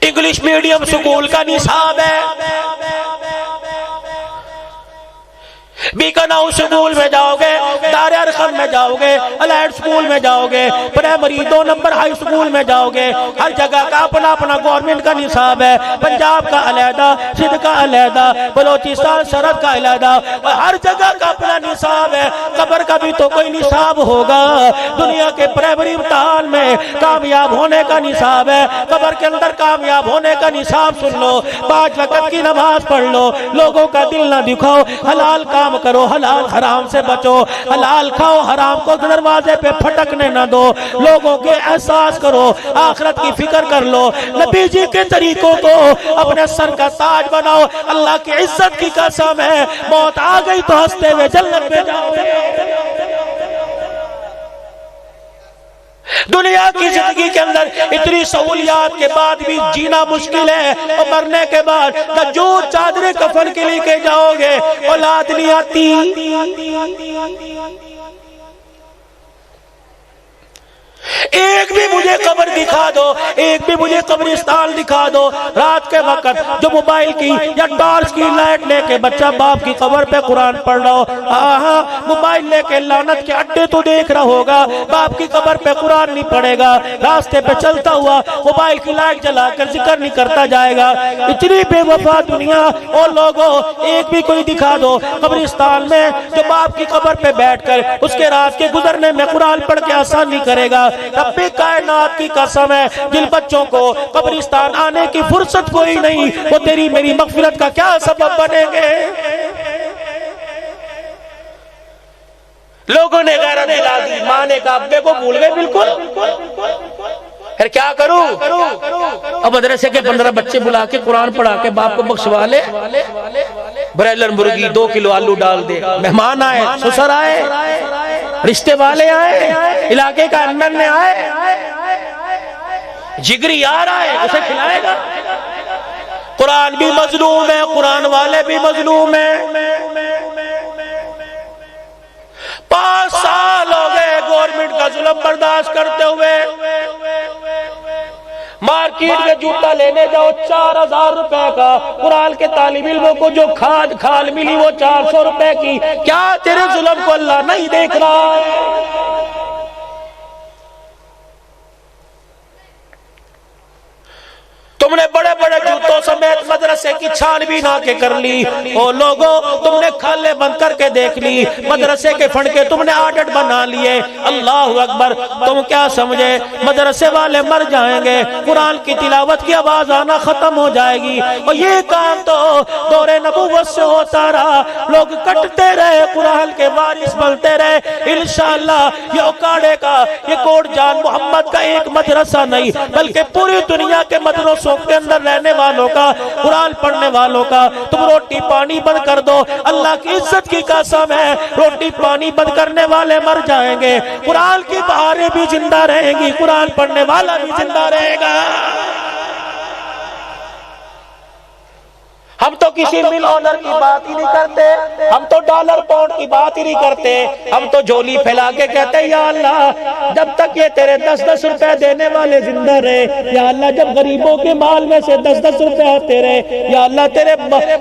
English medium school کا نصاب ہے، بیکن ہاؤس سکول میں جاؤ گے، دار ارقم میں جاؤ گے، الائٹ سکول میں جاؤ گے، پرائمری 2 نمبر ہائی سکول میں جاؤ گے، ہر جگہ کا اپنا اپنا گورنمنٹ کا نصاب ہے۔ پنجاب کا علیحدہ، سندھ کا علیحدہ، بلوچستان سرحد کا علیحدہ، ہر جگہ کا اپنا نصاب ہے۔ قبر کا بھی تو کوئی نصاب ہوگا۔ دنیا کے پرائمری امتحان میں کامیاب ہونے کا نصاب ہے، قبر کے اندر کامیاب ہونے کا نصاب سن لو۔ 5 وقت کی نماز پڑھ لو، لوگوں کا دل نہ دکھاؤ، حلال کام کرو، حلال حرام سے بچو، حلال کھاؤ، حرام کو دروازے پہ پھٹکنے نہ دو، لوگوں کے احساس کرو، آخرت کی فکر کر لو، نبی جی کے طریقوں کو اپنے سر کا تاج بناؤ۔ اللہ کی عزت کی قسم ہے، موت آ گئی تو ہنستے ہوئے جنت میں جاؤ گے۔ دنیا کی زندگی کے اندر اتنی سہولیات کے بعد بھی جینا مشکل ہے، اور مرنے کے بعد کجور چادر کفن کے لے کے جاؤ گے، اولاد نہیں آتی۔ ایک بھی مجھے قبر دکھا دو، ایک بھی مجھے قبرستان دکھا دو۔ رات کے وقت جو موبائل کی یا ٹارچ کی لائٹ لے کے بچہ باپ کی قبر پہ قرآن پڑھ رہا ہو، موبائل لے کے لعنت کے اڈے تو دیکھ رہا ہوگا، باپ کی قبر پہ قرآن نہیں پڑھے گا، راستے پہ چلتا ہوا موبائل کی لائٹ جلا کر ذکر نہیں کرتا جائے گا۔ اتنی بے وفا دنیا، اور لوگوں ایک بھی کوئی دکھا دو قبرستان میں جو باپ کی قبر پہ بیٹھ کر اس کے رات کے گزرنے میں قرآن پڑھ کے آسان نہیں کرے گا۔ رب کائنات کی قسم ہے، جن بچوں کو قبرستان آنے کی فرصت کوئی نہیں، وہ تیری میری مغفرت کا کیا سبب بنیں گے؟ لوگوں نے غیرت دلا دی، ماں نے کہا ابے کو بھول گئے بالکل، پھر کیا کروں؟ اب مدرسے کے 15 بچے بلا کے قرآن پڑھا کے باپ کو بخشوا لے، برائلر مرغی 2 کلو آلو ڈال دے، مہمان آئے، سسر آئے، رشتے والے آئے، علاقے کا امن نے آئے، جگری یار آئے، اسے کھلائے گا۔ قرآن بھی مظلوم ہے، قرآن والے بھی مظلوم ہیں۔ 5 سال ہو گئے گورنمنٹ کا ظلم برداشت کرتے ہوئے۔ مارکیٹ میں جوتا لینے جاؤ 4000 روپے کا، قرآن کے طالب علموں کو جو کھال ملی وہ 400 روپے کی۔ کیا تیرے ظلم کو اللہ نہیں دیکھ رہا ہے؟ تم نے بڑے بڑے جوتوں سمیت مدرسے کی چھان بھی نہ کے کر لی، اور لوگوں تم نے کھالے بند کر کے دیکھ لی، مدرسے کے فنڈ کے تم نے آڈٹ بنا لیے۔ اللہ اکبر، تم کیا سمجھے مدرسے والے مر جائیں گے، قرآن کی تلاوت کی آواز آنا ختم ہو جائے گی، اور یہ کام تو دور نبوت سے ہوتا رہا، لوگ کٹتے رہے، قرآن کے وارث بنتے رہے۔ انشاءاللہ یہ اکاڑے کا، یہ کوٹ جان محمد کا ایک مدرسہ نہیں، بلکہ پوری دنیا کے مدرسوں کے اندر رہنے والوں کا، قرآن پڑھنے والوں کا، تم روٹی پانی بند کر دو، اللہ کی عزت کی قسم ہے، روٹی پانی بند کرنے والے مر جائیں گے، قرآن کی بہاریں بھی زندہ رہیں گی، قرآن پڑھنے والا بھی زندہ رہے گا۔ ہم تو کسی مل آنر کی بات ہی نہیں کرتے، ہم تو ڈالر پاؤنڈ کی بات ہی نہیں کرتے، ہم تو جھولی پھیلا کے کہتے ہیں یا اللہ جب تک یہ تیرے 10-10 روپے دینے والے زندہ رہے، یا اللہ جب غریبوں کے مال میں سے 10-10 روپے آتے رہے، یا اللہ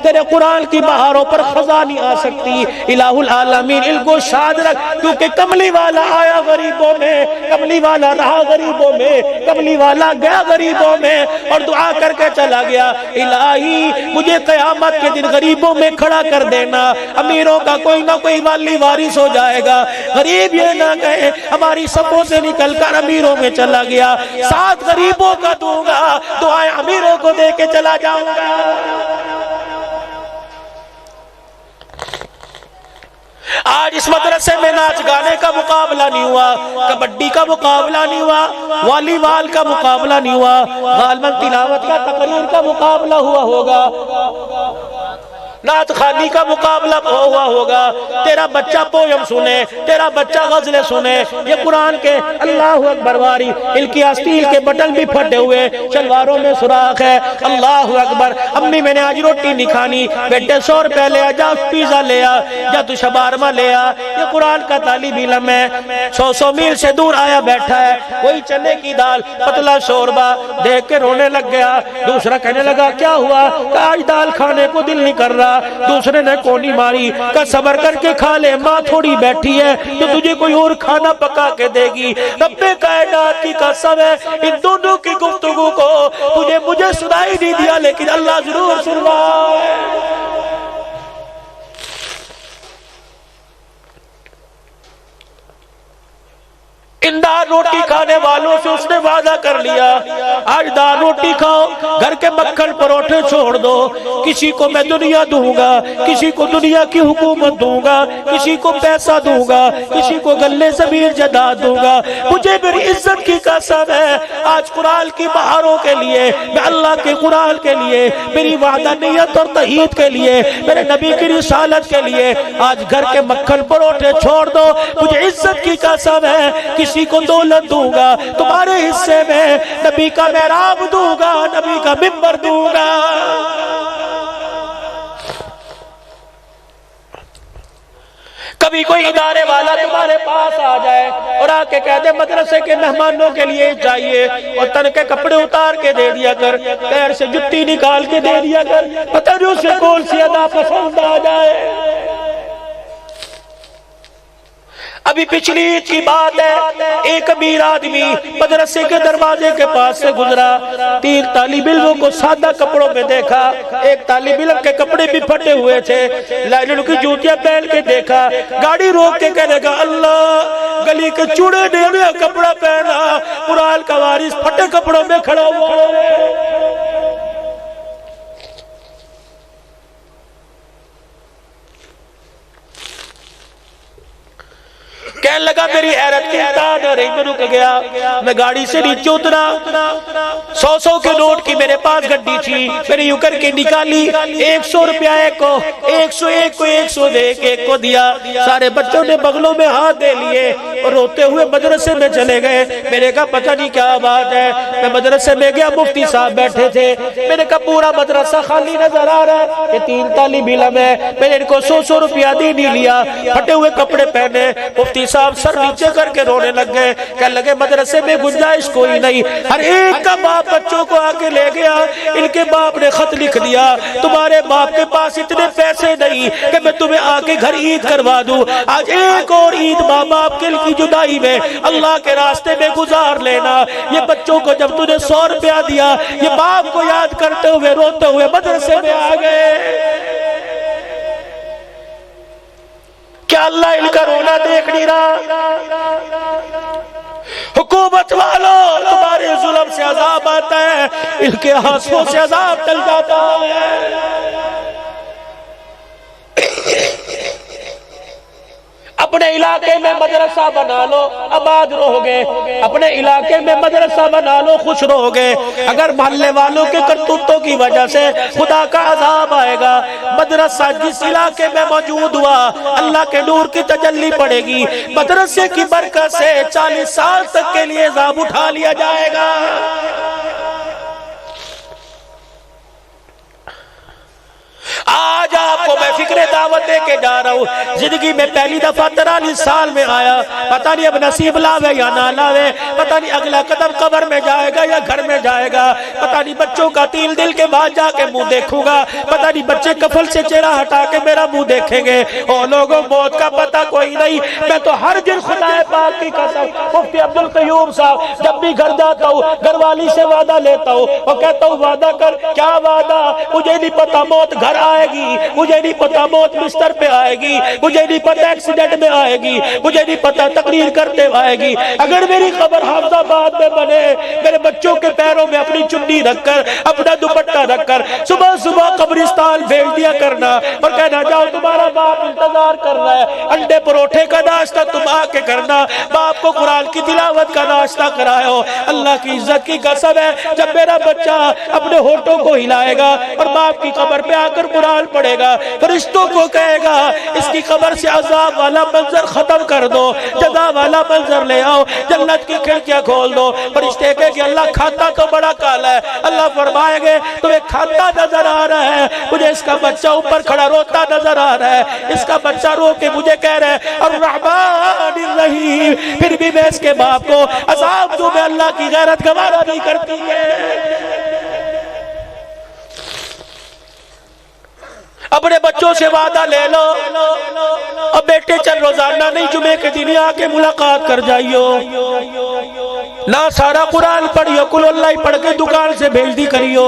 تیرے قرآن کی بہاروں پر خزاں نہیں آ سکتی۔ الہ العالمین ان کو شاد رکھ، کیونکہ کملی والا آیا غریبوں میں، کملی والا رہا غریبوں میں، کملی والا گیا غریبوں میں، اور دعا کر کے چلا گیا الہی مجھے قیامت کے دن غریبوں میں کھڑا کر دینا، امیروں کا کوئی نہ کوئی والی وارث ہو جائے گا، غریب یہ نہ کہے ہماری صفوں سے نکل کر امیروں میں چلا گیا، 7 غریبوں کا دوں گا، دعائیں امیروں کو دے کے چلا جاؤں گا۔ آج اس مدرسے میں ناچ گانے کا مقابلہ نہیں ہوا، کبڈی کا مقابلہ نہیں ہوا، والی بال کا مقابلہ نہیں ہوا، غالباً تلاوت کا تقریر کا مقابلہ ہوا ہوگا۔ نعت خوانی کا مقابلہ ہوا ہوگا، تیرا بچہ پویم سنے، تیرا بچہ غزلیں سنے، یہ قرآن کے اللہ اکبر واری، ان کی آستین کے بٹن بھی پھٹے ہوئے، شلواروں میں سوراخ ہے، اللہ اکبر۔ امی میں نے آج روٹی نہیں کھانی، بیٹے 100 روپے لے آ، جا پیزا لے آ، جا تو شبارمہ لے آ۔ یہ قرآن کا طالب علم ہے، 100 میل سے دور آیا بیٹھا ہے، وہی چنے کی دال پتلا شوربہ دیکھ کے رونے لگ گیا۔ دوسرا کہنے لگا کیا ہوا؟ کہ آج دال کھانے کو دل نہیں کر رہا۔ دوسرے نے کونی ماری، کہ صبر کر کے کھا لے، ماں تھوڑی بیٹھی ہے تو تجھے کوئی اور کھانا پکا کے دے گی۔ رب کائنات کی قسم ہے، ان دونوں کی گفتگو کو مجھے سنائی نہیں دیا، لیکن اللہ ضرور سن رہا ہے۔ ان دال روٹی کھانے والوں سے اس نے وعدہ کر لیا، آج دال روٹی کھاؤ، گھر کے مکھن پروٹھے چھوڑ دو، کسی کو میں دنیا دوں گا، کسی کو دنیا کی حکومت دوں گا، کسی کو پیسہ دوں گا، کسی کو گلے زمین جائیداد دوں گا، مجھے میری عزت کی قسم ہے آج قرآن کی بہاروں کے لیے، میں اللہ کے قرآن کے لیے، میری وحدانیت اور توحید کے لیے، میرے نبی کی رسالت کے لیے آج گھر کے مکھن پروٹھے چھوڑ دو۔ مجھے عزت کی قسم ہے کسی کو دولت دوں گا، تمہارے حصے میں نبی کا محراب دوں گا، نبی کا منبر دوں گا۔ کبھی کوئی ادارے والا تمہارے پاس آ جائے اور آ کے کہہ دے مدرسے کے مہمانوں کے لیے چاہیے، اور تن کے کپڑے اتار کے دے دیا کر، پیر سے جتی نکال کے دے دیا کر، پتہ نہیں اسے کون سی ادا پسند آ جائے۔ ابھی پچھلی عید کی بات ہے، ایک امیر آدمی مدرسے کے دروازے کے پاس سے گزرا، 3 طالب علموں کو سادہ کپڑوں میں دیکھا، ایک طالب علم کے کپڑے بھی پھٹے ہوئے تھے، لائنن کی جوتیاں پہن کے دیکھا، گاڑی روک کے کہنے لگا اللہ گلی کے چوڑے نے نیا کپڑا پہنا، قرآن کا وارث پھٹے کپڑوں میں کھڑا ہوا ہے۔ کہنے لگا میری حیرت کی انتہا نہ رہی، میں رک گیا، میں گاڑی سے نیچے اترا، 100 کے نوٹ کی میرے پاس گڈی تھی، میں نے یوں کر کے نکالی، 100 روپیہ ایک کو، 101 کو 100 دے کے ایک کو دیا، سارے بچوں نے بغلوں میں ہاتھ دے لیے اور روتے ہوئے مدرسے میں چلے گئے۔ میرے کہا پتہ نہیں کیا بات ہے، میں مدرسے میں گیا، مفتی صاحب بیٹھے تھے، میں نے کہا پورا مدرسہ خالی نظر آ رہا ہے، یہ 3 طالب علم ہے، میں نے ان کو 100 روپیہ دے نہیں لیا، پھٹے ہوئے کپڑے پہنے۔ مفتی صاحب سر نیچے کر کے رونے لگ گئے، کہنے لگے مدرسے میں گنجائش کوئی نہیں، ہر ایک کا باپ بچوں کو آگے لے گیا، ان کے باپ نے خط لکھ دیا تمہارے باپ کے پاس اتنے پیسے نہیں کہ میں تمہیں آگے گھر عید کروا دوں، آج ایک اور عید ماں باپ کے کی جدائی میں اللہ کے راستے میں گزار لینا۔ یہ بچوں کو جب تُو نے 100 روپیہ دیا، یہ باپ کو یاد کرتے ہوئے روتے ہوئے مدرسے میں آ گئے۔ کیا اللہ ان کا رونا دیکھ نہیں رہا؟ حکومت والوں تمہارے ظلم سے عذاب آتا ہے، ان کے ہاتھوں سے عذاب ٹل جاتا ہے۔ اپنے علاقے میں مدرسہ بنا لو آباد رہو گے، اپنے علاقے میں مدرسہ بنا لو خوش رہو گے، اگر محلے والوں کے کرتوتوں کی وجہ سے خدا کا عذاب آئے گا۔ مدرسہ جس علاقے میں موجود ہوا اللہ کے نور کی تجلی پڑے گی، مدرسے کی برکت سے 40 سال تک کے لیے عذاب اٹھا لیا جائے گا۔ آج آپ کو میں فکر دعوت دے کے جا رہا ہوں، زندگی میں پہلی دفعہ 43 سال میں آیا، پتہ نہیں اب نصیب لاوے یا نہ لاوے، پتہ نہیں اگلا قدم قبر میں جائے گا یا گھر میں جائے گا، پتہ نہیں بچوں کا تیل دل کے بعد جا کے منہ دیکھوں گا، پتہ نہیں بچے کفل سے چہرہ ہٹا کے میرا منہ دیکھیں گے، اور لوگوں موت کا پتہ کوئی نہیں۔ میں تو ہر دن خدا پاک کی قسم، مفتی عبدالقیوم صاحب جب بھی گھر جاتا ہوں گھر والی سے وعدہ لیتا ہوں اور کہتا ہوں وعدہ کر، کیا وعدہ؟ مجھے نہیں پتا موت گھر آئے گی، مجھے نہیں پتا موت موت بستر پہ آئے گی، مجھے نہیں پتہ ایکسیڈنٹ میں آئے گی، مجھے نہیں پتہ تقریر کرتے آئے گی، اگر میری قبر حافظ آباد میں بنے، میرے بچوں کے پیروں میں اپنی چنی رکھ کر، اپنا دوپٹہ رکھ کر صبح صبح قبرستان بھیج دیا کرنا اور کہنا جاؤ تمہارا باپ انتظار کر رہا ہے، انڈے پروٹھے کا ناشتہ تم آ کے کرنا، باپ کو قرآن کی تلاوت کا ناشتہ کرائے۔ اللہ کی عزت کی قسم ہے، جب میرا بچہ اپنے ہونٹوں کو ہلائے گا اور باپ کی قبر پہ آ کر قرآن پڑھے گا، فرشتوں کو کہے گا اس کی قبر سے عذاب والا منظر ختم کر دو، جزا والا منظر لے آؤ، جنت کی کھڑکیاں کھول دو۔ فرشتے کہے کہ اللہ کھاتا تو بڑا کالا ہے، اللہ فرمائے گے تمہیں کھاتا نظر آ رہا ہے، مجھے اس کا بچہ اوپر کھڑا روتا نظر آ رہا ہے، اس کا بچہ رو کے مجھے کہہ رہا ہے الرحمن الرحیم، پھر بھی میں اس کے باپ کو عذاب دوں، میں اللہ کی غیرت گوارا نہیں کرتی ہے۔ اپنے بچوں سے وعدہ لے لو، اب بیٹے چل روزانہ نہیں، جمعے کے دن آ کے ملاقات کر جائیو، نہ سارا قرآن پڑھیو، کل اللہ پڑھ کے دکان سے بھیج دی کریو،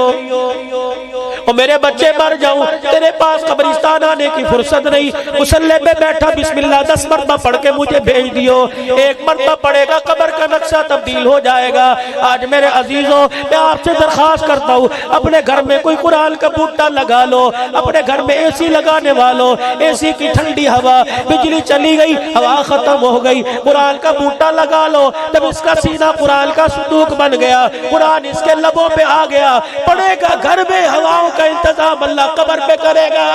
اور میرے بچے مر جاؤں تیرے پاس قبرستان آنے کی فرصت نہیں، مصلی پہ بیٹھا بسم اللہ 10 مرتبہ پڑھ کے مجھے بھیج دیو، ایک مرتبہ پڑھے گا قبر کا نقشہ تبدیل ہو جائے گا۔ آج میرے عزیزوں میں آپ سے درخواست کرتا ہوں، اپنے گھر میں کوئی قرآن کا بوٹا لگا لو، اپنے گھر میں اے سی لگانے والوں، اے سی کی ٹھنڈی ہوا، بجلی چلی گئی، ہوا ختم ہو گئی، قرآن کا بوٹا لگا لو، جب اس کا سینہ قرآن کا صندوق بن گیا، قرآن اس کے لبوں پہ آ گیا، پڑھے گا، گھر میں ہواؤں کا انتظام اللہ قبر پہ کرے گا۔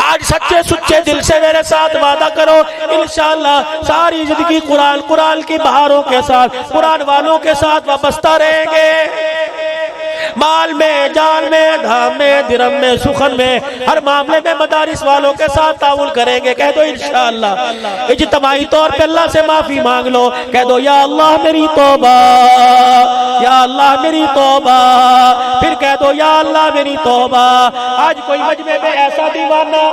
آج سچے سچے دل سے میرے ساتھ وعدہ کرو، انشاءاللہ ساری زندگی قرآن کی بہاروں کے ساتھ، قرآن والوں کے ساتھ وابستہ رہیں گے، مال میں، جان میں، دھام میں، درم میں، سخن میں، ہر معاملے میں مدارس والوں کے ساتھ تعاون کریں گے۔ کہہ دو انشاءاللہ، اجتماعی طور پہ اللہ سے معافی مانگ لو، کہہ دو یا اللہ میری توبہ، یا اللہ میری توبہ، پھر کہہ دو یا اللہ میری توبہ۔ آج کوئی مجمع میں ایسا دیوانہ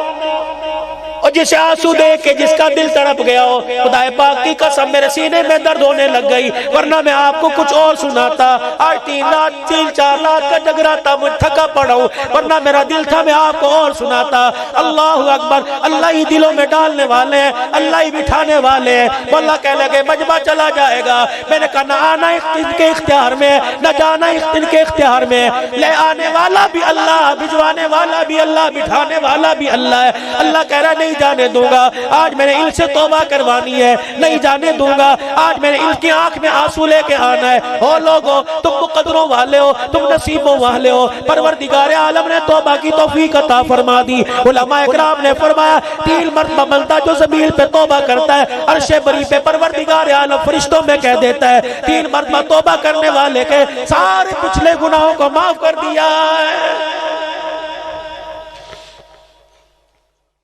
اور جسے آنسو دیکھ کے جس کا دل تڑپ گیا ہو، خدا پاک کی قسم میرے سینے میں درد ہونے لگ گئی، ورنہ میں آپ کو کچھ اور سناتا۔ آج 3-4 لاکھ کا جگراتا، مجھ تھکا پڑا ہوں، ورنہ میرا دل تھا میں آپ کو اور سناتا۔ اللہ اکبر، اللہ ہی دلوں میں ڈالنے والے ہیں، اللہ ہی بٹھانے والے ہیں۔ واللہ کہنے لگے مجمع چلا جائے گا، میں نے کہا نہ آنا ان کے اختیار میں، نہ جانا ان کے اختیار میں، لے آنے والا بھی اللہ، بھجوانے والا بھی اللہ، بٹھانے والا بھی اللہ ہے۔ اللہ کہہ رہا نہیں جانے دوں گا، آج میں نے ان سے توبہ کروانی ہے، نہیں جانے دوں گا، آج میں نے ان کی آنکھ میں آنسو لے کے آنا ہے۔ او لوگو، تم مقدروں والے ہو، تم نصیبوں والے ہو، پروردگار عالم نے توبہ کی توفیق عطا فرما دی۔ علماء اکرام نے فرمایا 3 مرتبہ بندہ جو زمین پہ توبہ کرتا ہے، عرش بری پہ پروردگار عالم فرشتوں میں کہہ دیتا ہے 3 مرتبہ توبہ کرنے والے کے سارے پچھلے گناہوں کو معاف کر دیا ہے۔